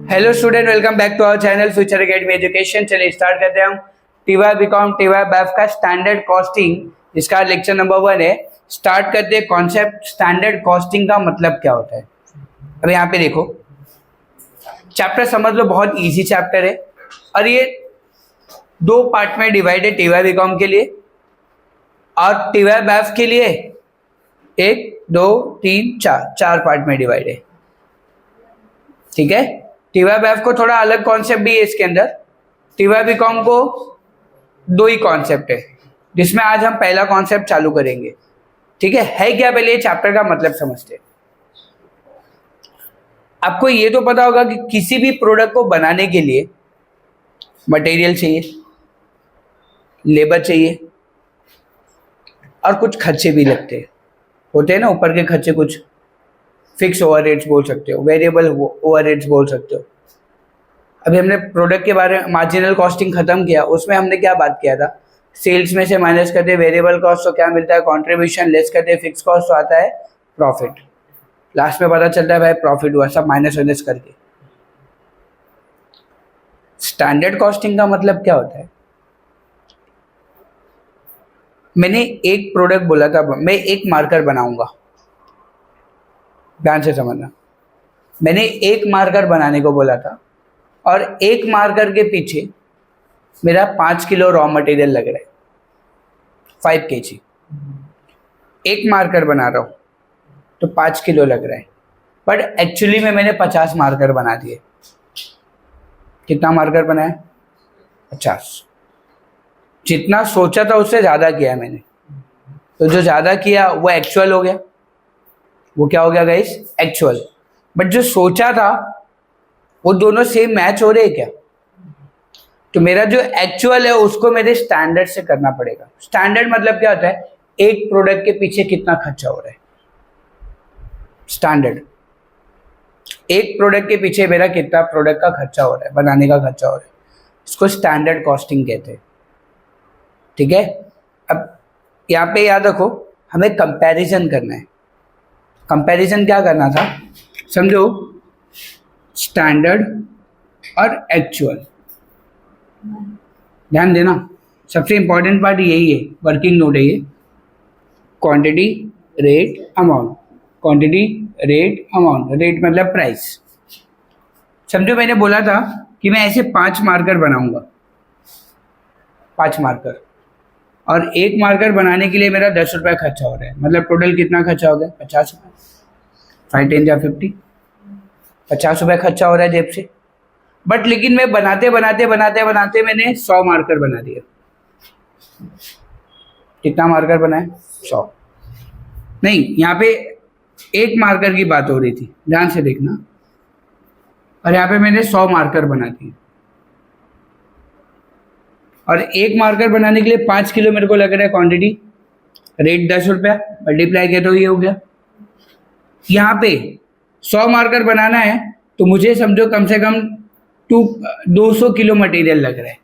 Hello student, welcome back to our channel future academy education. चलिए start करते हैं हम टीवाई बीकॉम टीवाई बैफ का स्टैंडर्ड कॉस्टिंग, जिसका लेक्चर नंबर 1 है। स्टार्ट करते हैं कॉन्सेप्ट स्टैंडर्ड कॉस्टिंग का मतलब क्या होता है। अब यहाँ पे देखो, चैप्टर समझ लो, बहुत इजी चैप्टर है और ये 2 पार्ट में डिवाइड है, टीवाई बीकॉम के लिए और टीवाई बैफ के लिए 1 2 3 4 पार्ट में डिवाइड है। ठीक है, टीवाई बैफ को थोड़ा अलग कॉन्सेप्ट भी है इसके अंदर। टीवाई बीकॉम को 2 ही कॉन्सेप्ट है, जिसमें आज हम पहला कॉन्सेप्ट चालू करेंगे। ठीक है क्या, पहले ये चैप्टर का मतलब समझते हैं। आपको ये तो पता होगा कि किसी भी प्रोडक्ट को बनाने के लिए मटेरियल चाहिए, लेबर चाहिए और कुछ खर्चे भी लगते होते हैं ना। ऊपर के खर्चे कुछ फिक्स ओवरहेड्स बोल सकते हो, वेरिएबल ओवरहेड्स बोल सकते हो। अभी हमने प्रोडक्ट के बारे में मार्जिनल कॉस्टिंग खत्म किया, उसमें हमने क्या बात किया था, सेल्स में से माइनस करते वेरिएबल कॉस्ट तो क्या मिलता है, कंट्रीब्यूशन, लेस करते फिक्स कॉस्ट तो आता है प्रॉफिट। लास्ट में पता चलता है भाई प्रॉफिट हुआ, सब माइनस वाइनस करके। स्टैंडर्ड कॉस्टिंग का मतलब क्या होता है। मैंने एक प्रोडक्ट बोला था, मैं एक मार्कर बनाऊंगा, ध्यान से समझना। मैंने एक मार्कर बनाने को बोला था और एक मार्कर के पीछे मेरा 5 किलो रॉ मटेरियल लग रहा है, 5 kg। एक मार्कर बना रहा हूं तो 5 किलो लग रहा है, बट एक्चुअली में मैंने 50 मार्कर बना दिए। कितना मार्कर बनाया? 50। जितना सोचा था उससे ज्यादा किया मैंने, तो जो ज्यादा किया वो एक्चुअल हो गया। वो क्या हो गया गाइस? एक्चुअल। बट जो सोचा था वो दोनों सेम मैच हो रहे हैं क्या? तो मेरा जो एक्चुअल है उसको मेरे स्टैंडर्ड से करना पड़ेगा। स्टैंडर्ड मतलब क्या होता है, एक प्रोडक्ट के पीछे कितना खर्चा हो रहा है। स्टैंडर्ड, एक प्रोडक्ट के पीछे मेरा कितना प्रोडक्ट का खर्चा हो रहा है, बनाने का खर्चा हो रहा है, इसको स्टैंडर्ड कॉस्टिंग कहते हैं। ठीक है, अब यहाँ पे याद रखो, हमें कंपैरिजन करना है। कंपैरिजन क्या करना था, समझो, स्टैंडर्ड और एक्चुअल। ध्यान देना, सबसे इंपॉर्टेंट पार्ट यही है, वर्किंग नोट है ये। Quantity, rate, amount. Quantity, rate, amount. Rate मतलब प्राइस। समझो मैंने बोला था कि मैं ऐसे 5 मार्कर बनाऊंगा, 5 मार्कर, और एक मार्कर बनाने के लिए मेरा 10 रुपये खर्चा हो रहा है। मतलब टोटल कितना खर्चा हो गया? 50 रुपये। 5 10 या 50, 50 रुपये खर्चा हो रहा है जेब से। बट लेकिन मैं बनाते मैंने 100 मार्कर बना दिया। कितना मार्कर बनाया? 100 नहीं, यहाँ पे एक मार्कर की बात हो रही थी, ध्यान से देखना। और यहाँ पे मैंने 100 मार्कर बना दिए, और एक मार्कर बनाने के लिए 5 किलो मेरे को लग रहा है क्वांटिटी। रेट 10 रुपया, मल्टीप्लाई किया तो ये हो गया। यहाँ पे 100 मार्कर बनाना है तो मुझे समझो कम से कम 200 किलो मटेरियल लग रहा है।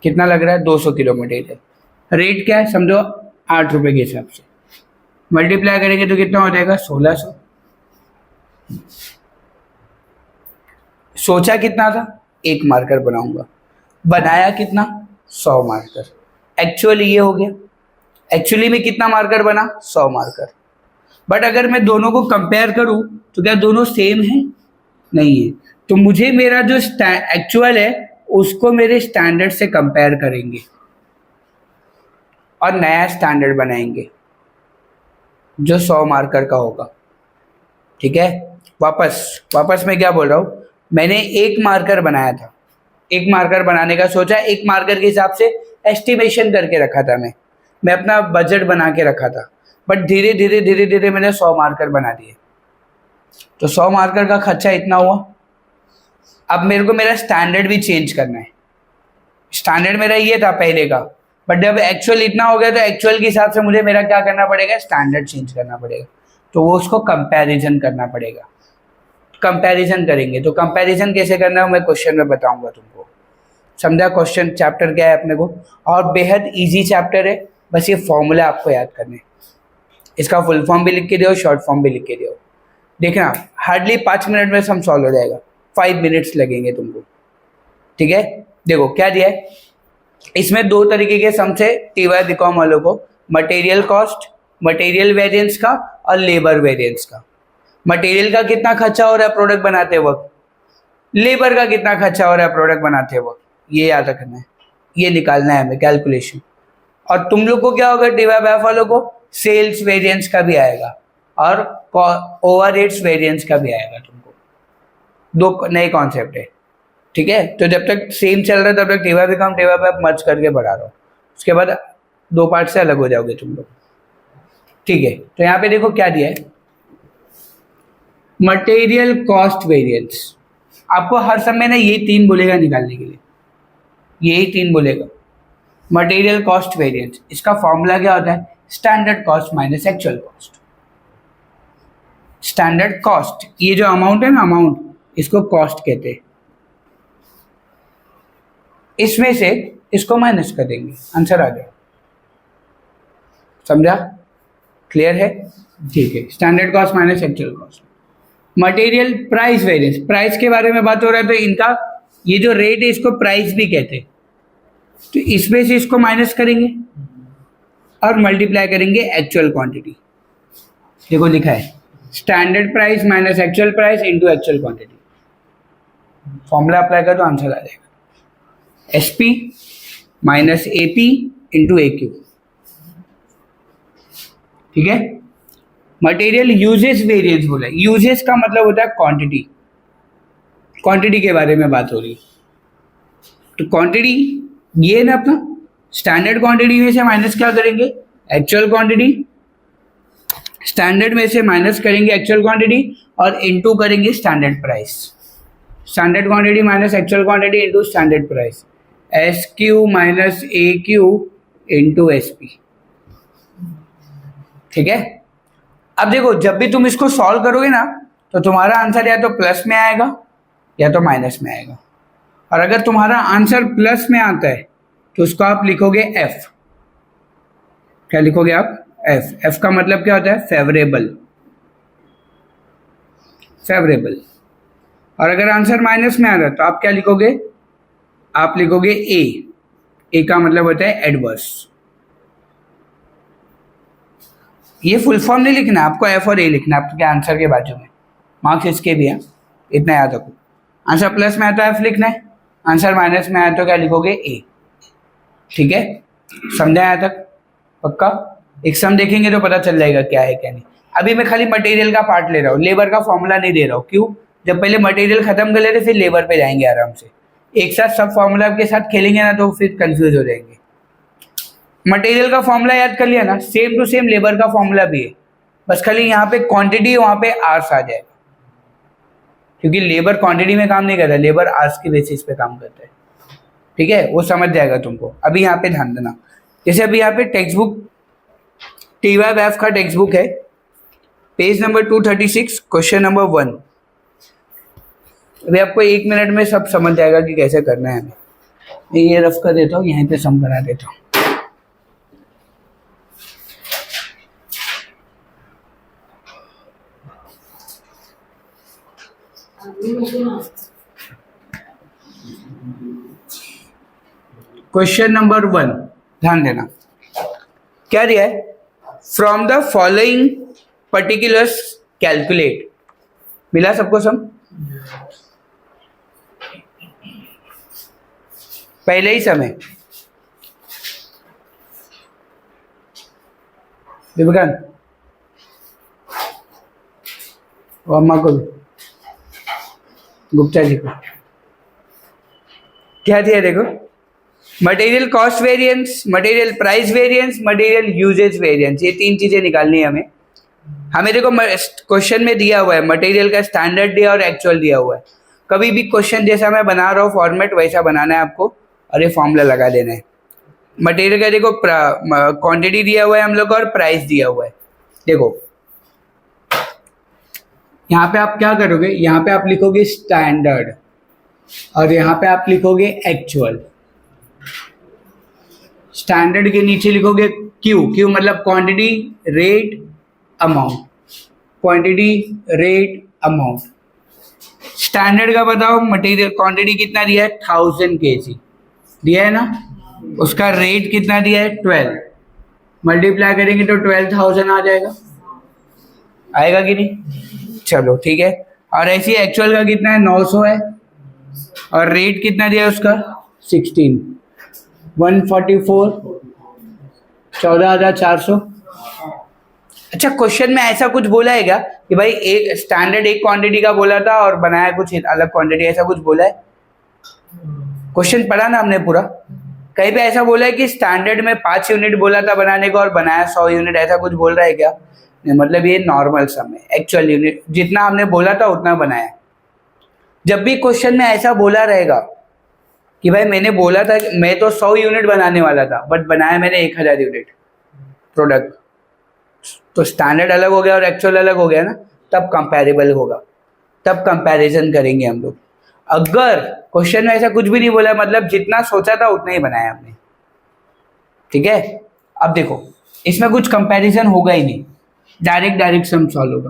कितना लग रहा है? 200 किलो मटेरियल। रेट क्या है? समझो 8 रुपये के हिसाब से। मल्टीप्लाई करेंगे तो कितना हो जाएगा? 1600। सोचा कितना था? एक मार्कर बनाऊंगा, बनाया कितना? 100 मार्कर। एक्चुअली ये हो गया। एक्चुअली में कितना मार्कर बना? 100 मार्कर। बट अगर मैं दोनों को कंपेयर करूं तो क्या दोनों सेम है? नहीं है। तो मुझे मेरा जो एक्चुअल है उसको मेरे स्टैंडर्ड से कंपेयर करेंगे और नया स्टैंडर्ड बनाएंगे जो 100 मार्कर का होगा। ठीक है, वापस मैं क्या बोल रहा हूं, मैंने एक मार्कर बनाया था, एक मार्कर बनाने का सोचा, एक मार्कर के हिसाब से एस्टिमेशन करके रखा था, मैं अपना बजट बना के रखा था। बट धीरे धीरे मैंने 100 मार्कर बना दिए, तो 100 मार्कर का खर्चा इतना हुआ। अब मेरे को मेरा स्टैंडर्ड भी चेंज करना है। स्टैंडर्ड मेरा ये था पहले का, बट जब एक्चुअल इतना हो गया तो एक्चुअल के हिसाब से मुझे मेरा क्या करना पड़ेगा? स्टैंडर्ड चेंज करना पड़ेगा। तो वो उसको कंपैरिजन करना पड़ेगा। कंपैरिजन करेंगे तो कंपैरिजन कैसे करना है मैं क्वेश्चन में बताऊंगा तुमको। समझा? क्वेश्चन चैप्टर क्या है अपने को, और बेहद इजी चैप्टर है। बस ये फॉर्मूला आपको याद करने, इसका फुल फॉर्म भी लिख के दो, शॉर्ट फॉर्म भी लिख के दो। देखना हार्डली 5 मिनट में सम सॉल्व हो जाएगा। 5 मिनट्स लगेंगे तुमको, ठीक है। देखो क्या दिया है इसमें, दो तरीके के सम से टीवाई बीकॉम वालों को, मटेरियल कॉस्ट, मटेरियल वेरिएंस का और लेबर वेरिएंस का। मटेरियल का कितना खर्चा हो रहा है प्रोडक्ट बनाते वक्त, लेबर का कितना खर्चा हो रहा है प्रोडक्ट बनाते वक्त, ये याद रखना है, ये निकालना है हमें कैलकुलेशन। और तुम लोग को क्या होगा टीवाई वालों को, सेल्स वेरिएंस का भी आएगा और ओवरहेड्स वेरिएंस का भी आएगा तुमको, दो नए कॉन्सेप्ट है, ठीक है। तो जब तक सेम चल रहा है तब तक टीवाई बीकॉम टीवाई आप मर्ज करके पढ़ा रहा हूँ, उसके बाद दो पार्ट से अलग हो जाओगे तुम लोग, ठीक है। तो यहाँ पे देखो क्या दिया है, मटेरियल कॉस्ट वेरिएंस। आपको हर समय ना ये तीन बोलेगा निकालने के लिए, यही तीन बोलेगा, मटेरियल कॉस्ट वेरिएंस। इसका फॉर्मूला क्या होता है, standard cost minus actual cost. Standard cost, ये जो अमाउंट है ना, अमाउंट, इसको कॉस्ट कहते हैं। इसमें से इसको माइनस कर देंगे, आंसर आ गया, समझा, क्लियर है, ठीक है। Standard cost minus actual cost. Material price variance, price के बारे में बात हो रहा है तो इनका ये जो रेट है इसको प्राइस भी कहते हैं। तो इसमें से इसको माइनस करेंगे और मल्टीप्लाई करेंगे एक्चुअल क्वांटिटी। देखो लिखा है standard price minus actual price into actual quantity. Formula apply कर तो आंसर आ जाएगा, SP minus AP into AQ, ठीक है। मटेरियल यूजेस वेरिएंस बोला है, यूजेस का मतलब होता है क्वांटिटी, क्वांटिटी के बारे में बात हो रही है। तो क्वांटिटी ये ना अपना स्टैंडर्ड क्वांटिटी में से माइनस क्या करेंगे, एक्चुअल क्वांटिटी, स्टैंडर्ड में से माइनस करेंगे एक्चुअल क्वांटिटी और इनटू करेंगे standard price. Standard quantity minus actual quantity into standard price, S Q minus A Q into S P, ठीक है। अब देखो जब भी तुम इसको सॉल्व करोगे ना तो तुम्हारा आंसर या तो प्लस में आएगा या तो माइनस में आएगा। और अगर तुम्हारा आंसर प्लस में आता है तो उसको आप लिखोगे एफ। क्या लिखोगे आप, एफ। एफ का मतलब क्या होता है, फेवरेबल, फेवरेबल। और अगर आंसर माइनस में आ रहा है तो आप क्या लिखोगे, आप लिखोगे ए। ए का मतलब होता है एडवर्स। ये फुल फॉर्म नहीं लिखना, आपको एफ और ए लिखना है आपके आंसर के बाजू में, मार्क्स इसके भी हैं, इतना याद रखो। आंसर प्लस में आता है एफ लिखना है, आंसर माइनस में आया तो क्या लिखोगे, ए, ठीक है। समझा यहाँ तक, पक्का। एक सम देखेंगे तो पता चल जाएगा क्या है क्या नहीं। अभी मैं खाली मटेरियल का पार्ट ले रहा हूँ, लेबर का फॉर्मूला नहीं दे रहा हूँ। क्यों, जब पहले मटेरियल खत्म कर लेते फिर लेबर पे जाएंगे आराम से। एक साथ सब फॉर्मूला के साथ खेलेंगे ना तो फिर कंफ्यूज हो जाएंगे। मटेरियल का फॉर्मूला याद कर लिया ना, सेम टू सेम लेबर का फॉर्मूला भी है, बस खाली यहाँ पे क्वांटिटी वहाँ पे आर्स आ जाएगा, क्योंकि लेबर क्वांटिटी में काम नहीं करता, लेबर आर्स के बेसिस पे काम करता है, ठीक है। वो समझ जाएगा तुमको। अभी यहाँ पे ध्यान देना, जैसे अभी यहाँ पे टेक्स्ट बुक टीवाईएफ का टेक्स्ट बुक है, पेज नंबर 236, क्वेश्चन नंबर 1। अभी आपको 1 मिनट में सब समझ जाएगा कि कैसे करना है हमें। मैं ये रफ कर देता हूँ, यहीं पे सम बना देता हूँ। क्वेश्चन नंबर 1 ध्यान देना, क्या दिया है, from the following particulars calculate. मिला सबको सम, पहले ही समय विवेकानंद और अम्मा को भी, गुप्ता जी को क्या दिया, देखो material cost variance, material price variance, material usage variance, ये तीन चीजें निकालनी है हमें। हमें देखो क्वेश्चन में दिया हुआ है मटेरियल का स्टैंडर्ड दिया और एक्चुअल दिया हुआ है। कभी भी क्वेश्चन जैसा मैं बना रहा हूँ फॉर्मेट वैसा बनाना है आपको और ये फॉर्मूला लगा देना है। मटेरियल का देखो क्वांटिटी दिया हुआ है हम लोग को और प्राइस दिया हुआ है। देखो यहाँ पे आप क्या करोगे, यहाँ पे आप लिखोगे स्टैंडर्ड और यहाँ पे आप लिखोगे एक्चुअल। स्टैंडर्ड के नीचे लिखोगे क्यू, क्यू मतलब quantity rate amount, quantity rate amount. Standard का बताओ, मटेरियल क्वांटिटी कितना दिया है 1000 kg दिया है ना, उसका रेट कितना दिया है 12, मल्टीप्लाई करेंगे तो 12,000 आ जाएगा, आएगा कि नहीं? चलो ठीक है। और ऐसी एक्चुअल का कितना है 900 है, और रेट कितना दिया है उसका 16, 144, 14,400। अच्छा, क्वेश्चन में ऐसा कुछ बोला है क्या कि भाई एक स्टैंडर्ड एक क्वांटिटी का बोला था और बनाया कुछ अलग क्वांटिटी, ऐसा कुछ बोला है? क्वेश्चन पढ़ा ना हमने पूरा, कहीं पे ऐसा बोला है कि स्टैंडर्ड में 5 यूनिट बोला था बनाने को और बनाया 100 यूनिट, ऐसा कुछ बोल रहा है क्या? नहीं, मतलब ये नॉर्मल सम है, एक्चुअल यूनिट जितना हमने बोला था उतना बनाया। जब भी क्वेश्चन में ऐसा बोला रहेगा कि भाई मैंने बोला था कि मैं तो 100 यूनिट बनाने वाला था बट बनाया मैंने 1000 यूनिट प्रोडक्ट, तो स्टैंडर्ड अलग हो गया और एक्चुअल अलग हो गया ना, तब कंपैरेबल होगा, तब कंपैरिजन करेंगे हम लोग। अगर क्वेश्चन में ऐसा कुछ भी नहीं बोला, मतलब जितना सोचा था उतना ही बनाया हमने, ठीक है। अब देखो इसमें कुछ कंपैरिजन होगा ही नहीं, डायरेक्ट सम सॉल्व होगा।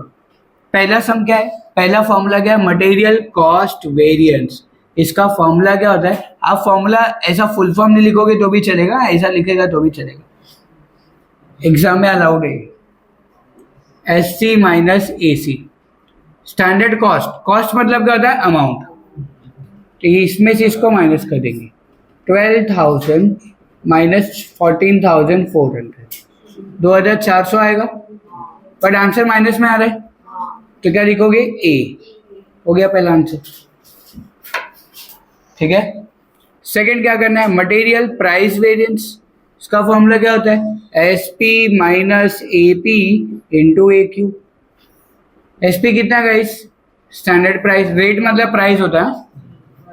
पहला सम क्या है, पहला फॉर्मूला क्या है, मटेरियल कॉस्ट वेरिएंस। इसका फॉर्मूला क्या होता है, आप फॉर्मूला ऐसा फुल फॉर्म नहीं लिखोगे तो भी चलेगा, ऐसा लिखेगा तो भी चलेगा, एग्जाम में अलाउड है। SC minus AC, standard cost, cost मतलब क्या होता है अमाउंट, तो इसमें से इसको माइनस कर देंगे, 12,000 माइनस 14,400, 2,400 आएगा, बट आंसर माइनस में आ रहा है तो क्या लिखोगे A, हो गया पहला आंसर, ठीक है। सेकंड क्या करना है, मटेरियल प्राइस वेरिएंस, इसका फॉर्मूला क्या होता है, SP minus AP into AQ। SP कितना गाइस, स्टैंडर्ड प्राइस, रेट मतलब प्राइस होता है,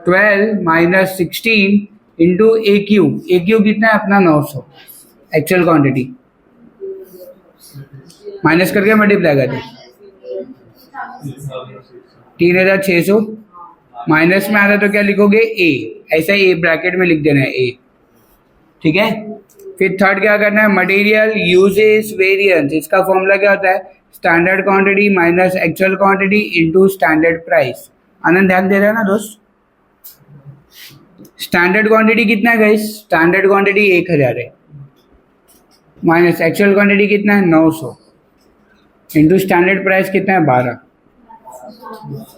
12 माइनस 16 इंटू AQ, AQ कितना है अपना 900 एक्चुअल क्वांटिटी, माइनस करके मल्टीप्लाई कर दो, 3,600 माइनस में आ रहा है तो क्या लिखोगे A, ऐसा ही A ब्रैकेट में लिख देना है A, ठीक है। फिर थर्ड क्या करना है, मटेरियल यूजेस वेरिएंस, इसका फॉर्मूला क्या होता है, standard quantity minus actual quantity into standard price. Anand ध्यान दे रहा है ना दोस्त, स्टैंडर्ड क्वांटिटी कितना है गाइस, स्टैंडर्ड क्वांटिटी 1000 है, माइनस एक्चुअल क्वांटिटी कितना है 900 इंटू स्टैंडर्ड प्राइस कितना है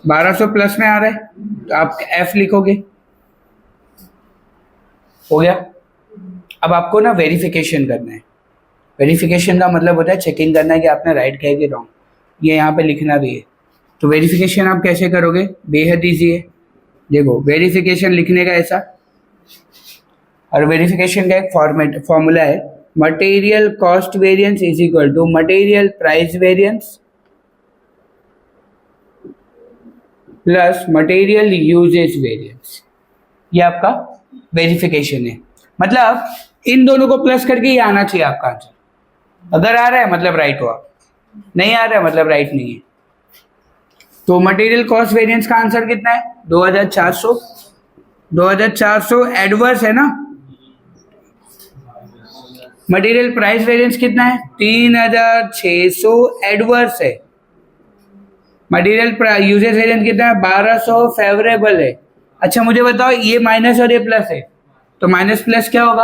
1200 प्लस में आ रहा है तो आप F लिखोगे, हो गया। अब आपको ना वेरिफिकेशन करना है, वेरिफिकेशन का मतलब होता है चेकिंग करना है कि आपने राइट किया कि रॉन्ग, ये यहाँ पे लिखना भी है। तो वेरिफिकेशन आप कैसे करोगे, बेहद ईजी है। देखो वेरिफिकेशन लिखने का ऐसा, और वेरिफिकेशन का एक फॉर्मूला है, material cost variance is equal to material price variance plus material usage variance, ये आपका वेरिफिकेशन है। मतलब इन दोनों को प्लस करके ये आना चाहिए आपका आंसर, अगर आ रहा है मतलब राइट हुआ, नहीं आ रहा है मतलब राइट नहीं है। तो मटेरियल कॉस्ट वेरिएंस का आंसर कितना है 2,400, 2,400 एडवर्स है ना, मटेरियल प्राइस वेरिएंस कितना है 3,600 एडवर्स है, मटेरियल यूजेज वेरिएंस कितना है 1,200 फेवरेबल है। अच्छा मुझे बताओ ये माइनस और ये प्लस है, तो माइनस प्लस क्या होगा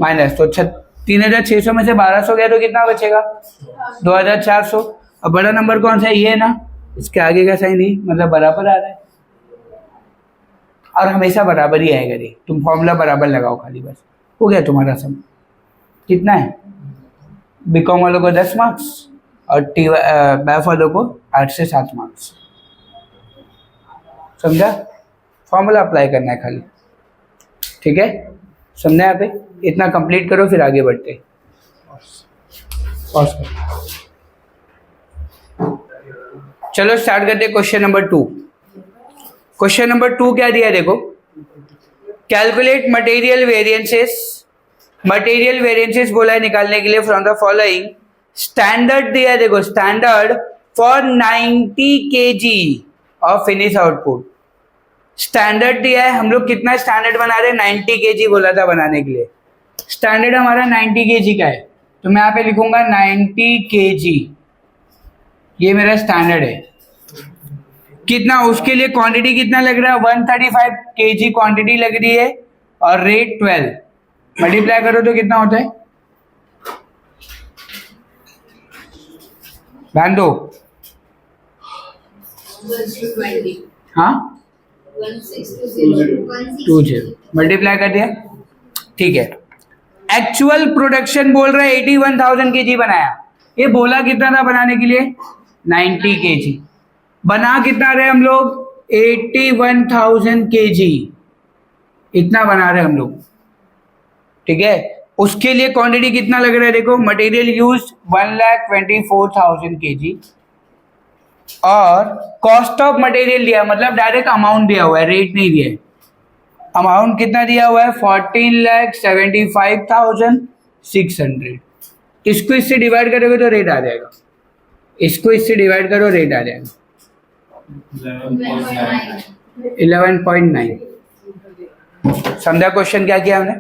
माइनस, तो 3,600 में से 1,200 गया तो कितना बचेगा 2,400। अब बड़ा नंबर कौन सा है, ये है ना, इसके आगे का साइन नहीं, मतलब बराबर आ रहा है, और हमेशा बराबर ही आएगा रे, तुम फॉर्मूला बराबर लगाओ खाली, बस हो गया तुम्हारा सम। कितना है, बीकॉम वालों को 10 मार्क्स और बैफ वालों को 8 से 7 मार्क्स, समझा, फॉर्मूला अप्लाई करना है खाली, ठीक है, समझा यहाँ पे, इतना कंप्लीट करो फिर आगे बढ़ते। चलो स्टार्ट करते क्वेश्चन नंबर 2। क्वेश्चन नंबर 2 क्या दिया देखो, calculate material variances, material variances बोला है निकालने के लिए फ्रॉम द फॉलोइंग, स्टैंडर्ड दिया है देखो, standard for 90 kg of finish output, standard दिया है, हम लोग कितना स्टैंडर्ड बना रहे हैं 90 kg बोला था बनाने के लिए, स्टैंडर्ड हमारा 90 kg का है, तो मैं यहाँ पे लिखूंगा 90 kg, ये मेरा स्टैंडर्ड है, कितना, उसके लिए क्वांटिटी कितना लग रहा है, 135 kg क्वांटिटी लग रही है और रेट 12, मल्टीप्लाई करो तो कितना होता है, ध्यान दो। हाँ 1620 मल्टीप्लाई कर दिया, ठीक है। एक्चुअल प्रोडक्शन बोल रहा है 81,000 kg बनाया, ये बोला कितना था बनाने के लिए 90 kg, बना कितना रहे हम लोग 81,000 kg, इतना बना रहे हम लोग, ठीक है। उसके लिए क्वांटिटी कितना लग रहा है देखो, मटेरियल यूज 1,24,000 kg और कॉस्ट ऑफ मटेरियल दिया, मतलब डायरेक्ट अमाउंट दिया हुआ है, रेट नहीं दिया है। अमाउंट कितना दिया हुआ है 14,75,600। इसको इससे डिवाइड करोगे तो रेट आ जाएगा, इसको इससे डिवाइड करो रेट आ जाएगा 11.9। समझा क्वेश्चन क्या किया हमने?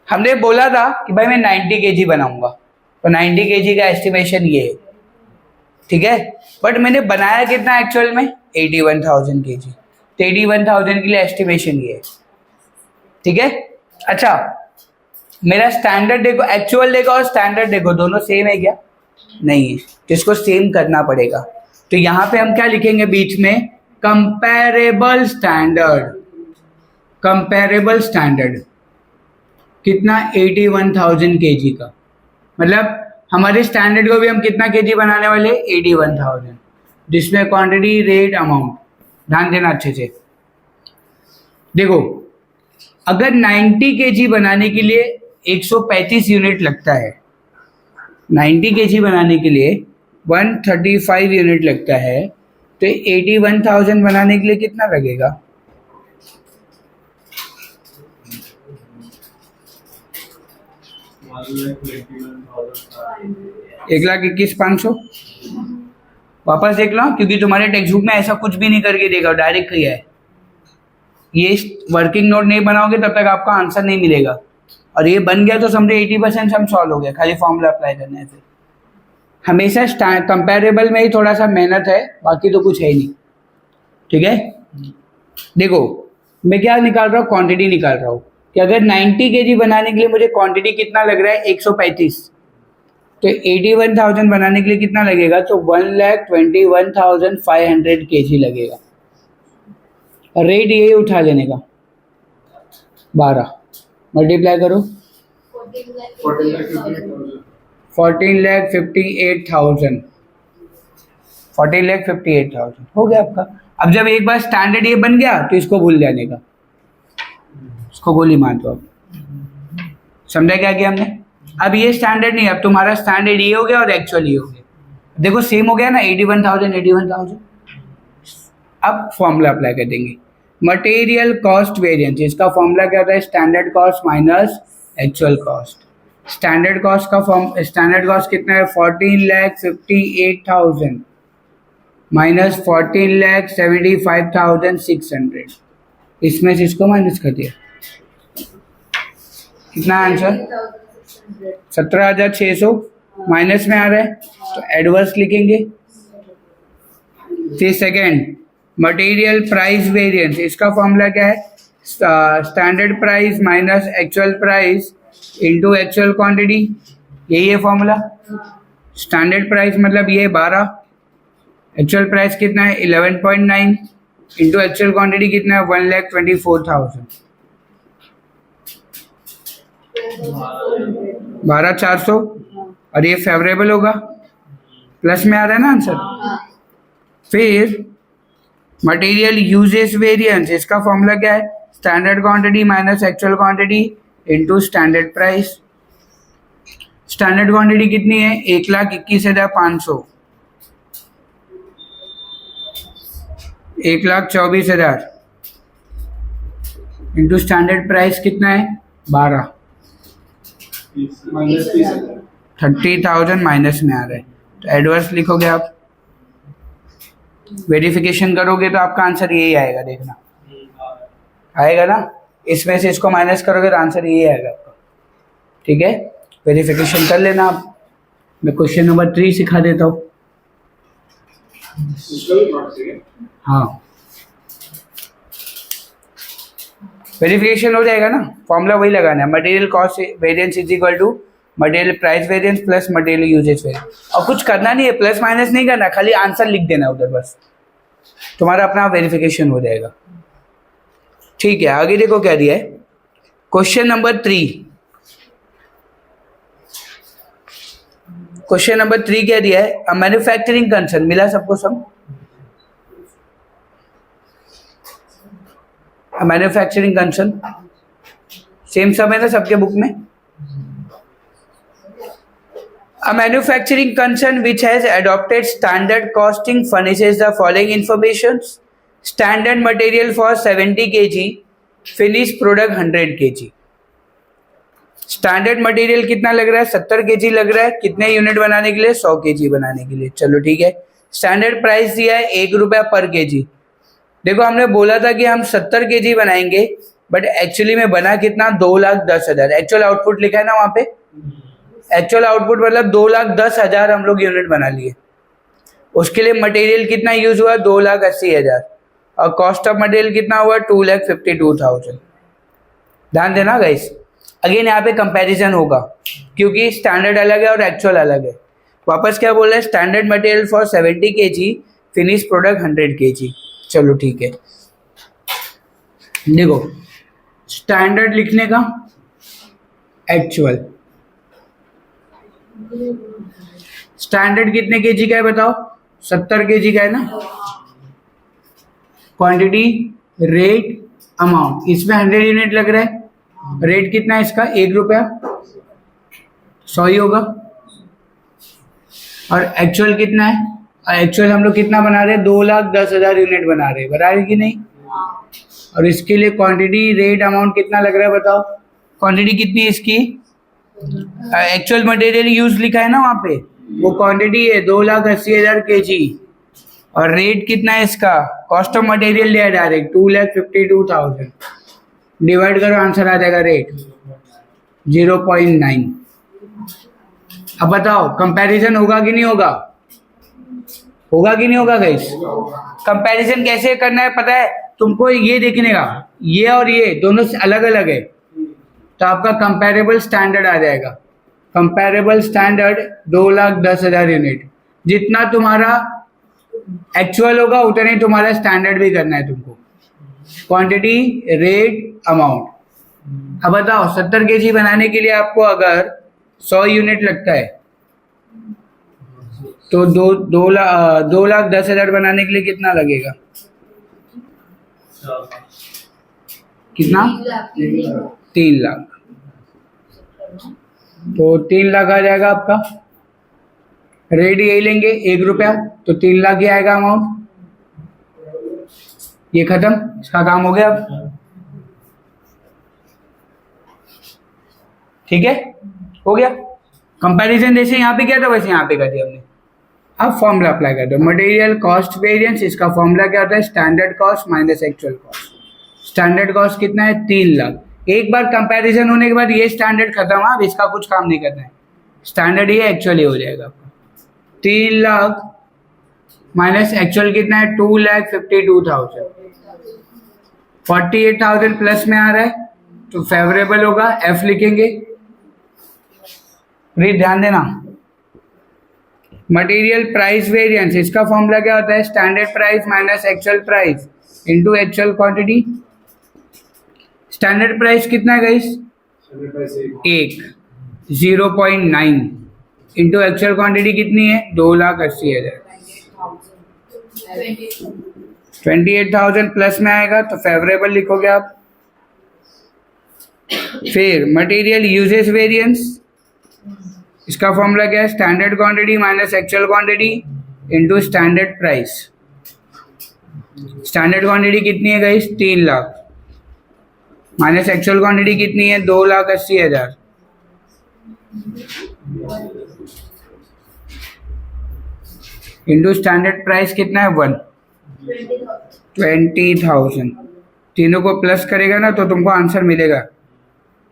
हमने बोला था कि भाई मैं 90 kg बनाऊंगा, तो 90 kg का एस्टिमेशन ये है, ठीक है। बट मैंने बनाया कितना एक्चुअल में 81,000 kg, तो 81,000 के लिए एस्टिमेशन ये है, ठीक है। अच्छा मेरा स्टैंडर्ड देखो, एक्चुअल देखो और स्टैंडर्ड देखो, दोनों सेम है क्या? नहीं है, तो इसको सेम करना पड़ेगा। तो यहाँ पे हम क्या लिखेंगे बीच में, कंपैरेबल स्टैंडर्ड। कंपैरेबल स्टैंडर्ड कितना 81,000 kg का, मतलब हमारे स्टैंडर्ड को भी हम कितना kg बनाने वाले 81,000, जिसमें क्वांटिटी रेट अमाउंट, ध्यान देना अच्छे से। देखो अगर 90 kg बनाने के लिए 135 यूनिट लगता है, 90 kg बनाने के लिए 135 यूनिट लगता है, तो 81,000 बनाने के लिए कितना लगेगा? एक लाख 21,500। वापस देख लो, क्योंकि तुम्हारे टेक्स्ट बुक में ऐसा कुछ भी नहीं करके देगा, डायरेक्ट किया है। ये वर्किंग नोट नहीं बनाओगे तब तक आपका आंसर नहीं मिलेगा, और ये बन गया तो समझे 80% सम सॉल्व हो गया, खाली फॉर्मूला अप्लाई करने से। हमेशा कंपैरेबल में ही थोड़ा सा मेहनत है, बाकी तो कुछ है ही नहीं, ठीक है। देखो मैं क्या निकाल रहा हूँ, क्वांटिटी निकाल रहा हूँ कि अगर 90 kg बनाने के लिए मुझे क्वांटिटी कितना लग रहा है 135, तो 81,000 बनाने के लिए कितना लगेगा, तो 1,21,500 kg लगेगा। रेट यही उठा लेने का 12, मल्टीप्लाई करो 14,58,000, 14,58,000 हो गया आपका। अब जब एक बार स्टैंडर्ड ये बन गया तो इसको भूल जाने का, इसको गोली मार दो। अब समझा क्या किया हमने? अब ये स्टैंडर्ड नहीं, अब तुम्हारा स्टैंडर्ड ये हो गया और एक्चुअल ये हो गया, देखो सेम हो गया ना 81,000 81,000। अब फॉर्मूला अप्लाई कर देंगे, मटेरियल कॉस्ट वेरिएंस, इसका फॉर्मूला क्या होता है, standard cost minus actual cost. Standard cost का स्टैंडर्ड कॉस्ट कितना है 14,58,000 माइनस 14,75,600, इसमें से इसको माइनस कर दिया, कितना आंसर 17,600 माइनस में आ रहा है, तो एडवर्स लिखेंगे। फिर सेकेंड मटेरियल प्राइस वेरिएंस, इसका फॉर्मूला क्या है, standard price minus actual price into actual quantity, यही है फॉर्मूला। स्टैंडर्ड प्राइस मतलब ये 12, एक्चुअल प्राइस कितना है 11.9 इंटू एक्चुअल क्वांटिटी कितना है 1,24,000, 12,400, और ये फेवरेबल होगा, प्लस में आ रहा है ना आंसर। फिर मटेरियल यूजेस वेरिएंस, इसका फॉर्मूला क्या है, standard quantity minus actual quantity into standard price. Standard quantity कितनी है 1,21,500, 1,24,000 इंटू स्टैंडर्ड प्राइस कितना है 12, 30,000 माइनस में आ रहा है, तो एडवर्स लिखोगे आप। वेरिफिकेशन करोगे तो आपका आंसर यही आएगा, देखना आएगा ना, इसमें से इसको माइनस करोगे तो आंसर यही आएगा आपका, ठीक है। वेरिफिकेशन कर लेना आप। मैं क्वेश्चन नंबर 3 सिखा देता हूँ। हाँ, वेरिफिकेशन हो जाएगा ना, फॉर्मूला वही लगाना है, material cost variance is equal to material price variance plus material usage variance. और कुछ करना नहीं है, प्लस माइनस नहीं करना, खाली आंसर लिख देना उधर, बस तुम्हारा अपना वेरिफिकेशन हो जाएगा। ठीक है, आगे देखो क्या दिया है, क्वेश्चन नंबर 3। क्वेश्चन नंबर 3 क्या दिया है, अ मैन्युफैक्चरिंग कंसर्न, मिला सबको सब? मैन्युफैक्चरिंग कंसर्न सेम सब है ना सबके बुक में? A manufacturing concern which has adopted standard costing furnishes the following informations: standard material for 70 kg, finished product 100 kg। Standard material कितना लग रहा है? 70 kg लग रहा है, कितने यूनिट बनाने के लिए? 100 kg बनाने के लिए। चलो ठीक है, स्टैंडर्ड प्राइस दिया है 1 रुपया पर kg। देखो हमने बोला था कि हम 70 kg बनाएंगे, बट एक्चुअली में बना कितना? 2,10,000। एक्चुअल आउटपुट लिखा है ना वहां पे, एक्चुअल आउटपुट मतलब 2,10,000 हम लोग यूनिट बना लिए। उसके लिए मटेरियल कितना यूज हुआ? 2,80,000। और कॉस्ट ऑफ मटेरियल कितना हुआ? 2,52,000। ध्यान देना गाइस, अगेन यहाँ पे कंपैरिजन होगा क्योंकि स्टैंडर्ड अलग है और एक्चुअल अलग है। वापस क्या बोल रहे हैं? Standard material for 70 kg, finish product 100 kg। चलो ठीक है, देखो स्टैंडर्ड लिखने का, एक्चुअल। स्टैंडर्ड कितने केजी का है बताओ? 70 kg का है ना। क्वांटिटी, रेट, अमाउंट, इसमें 100 यूनिट लग रहा है। रेट कितना है इसका? 1 रुपया, 100 ही होगा। और एक्चुअल कितना है? एक्चुअल हम लोग कितना बना रहे हैं? 2,10,000 यूनिट बना रहे हैं, बता रहे कि नहीं? और इसके लिए क्वांटिटी, रेट, अमाउंट कितना लग रहा है बताओ? क्वांटिटी कितनी है इसकी? एक्चुअल मटेरियल यूज लिखा है ना वहां पे, वो क्वांटिटी है 2,80,000 kg। और रेट कितना है इसका? कॉस्ट ऑफ मटेरियल लिया डायरेक्ट 2,52,000। डिवाइड करो, आंसर आ जाएगा रेट 0.9। अब बताओ कंपैरिजन होगा कि नहीं होगा? होगा कि नहीं होगा गाइस? कंपैरिजन कैसे करना है पता है तुमको? ये देखने का, ये और ये दोनों अलग अलग है, तो आपका कंपैरेबल स्टैंडर्ड आ जाएगा। Comparable standard 2,10,000 unit. जितना तुम्हारा एक्चुअल होगा उतना ही तुम्हारा स्टैंडर्ड भी करना है तुमको। Quantity, rate, amount. अब बताओ 70 kg बनाने के लिए आपको अगर 100 यूनिट लगता है तो 2,10,000 बनाने के लिए कितना लगेगा? कितना? 3 लाख। तो 3 लाख आ जाएगा आपका। रेट यही लेंगे 1 रुपया, तो 3 लाख ही आएगा अमाउंट। ये खत्म, इसका काम हो गया अब। ठीक है, हो गया। कंपैरिजन जैसे यहाँ पे किया था वैसे यहाँ पे कर दिया हमने। अब फॉर्मूला अप्लाई कर दो, मटेरियल कॉस्ट वेरिएंस, इसका फॉर्मूला क्या होता है? Standard cost minus actual cost. Standard cost कितना है? 3 लाख। एक बार कंपैरिजन होने के बाद ये स्टैंडर्ड खत्म, अब इसका कुछ काम नहीं करना है, स्टैंडर्ड ही एक्चुअल ही हो जाएगा आपका। 3 लाख माइनस एक्चुअल कितना है? 2,52,000। 48,000 प्लस में आ रहा है तो फेवरेबल होगा, एफ लिखेंगे। प्लीज ध्यान देना, मटेरियल प्राइस वेरिएंस, इसका फॉर्मूला क्या होता है? Standard price minus actual price into actual quantity. Standard price कितना है गाइस? 1, 0.9 इंटू एक्चुअल क्वांटिटी कितनी है? 2,80,000। 28,000 प्लस में आएगा तो फेवरेबल लिखोगे आप। फिर मटेरियल यूजेस वेरिएंस, इसका फॉर्मूला क्या है? Standard quantity minus actual quantity into standard price. Standard quantity कितनी है guys? 3 lakh minus actual quantity कितनी है? 2,80,000। इंटू स्टैंडर्ड प्राइस कितना है? 20,000। तीनों को प्लस करेगा ना तो तुमको आंसर मिलेगा।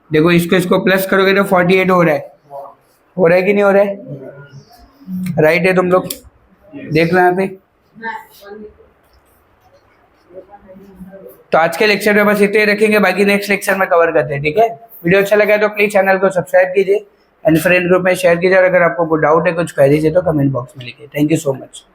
देखो इसको प्लस करोगे तो 48 हो रहा है। हो रहा है कि नहीं हो रहा है? राइट है तुम लोग देख लो यहाँ पे। तो आज के लेक्चर में बस इतने ही रखेंगे, बाकी नेक्स्ट लेक्चर में कवर करते हैं, ठीक है। वीडियो अच्छा लगा तो प्लीज चैनल को सब्सक्राइब कीजिए एंड फ्रेंड ग्रुप में शेयर कीजिए, और अगर आपको कोई डाउट है, कुछ कह दीजिए तो कमेंट बॉक्स में लिखिए। Thank you so much.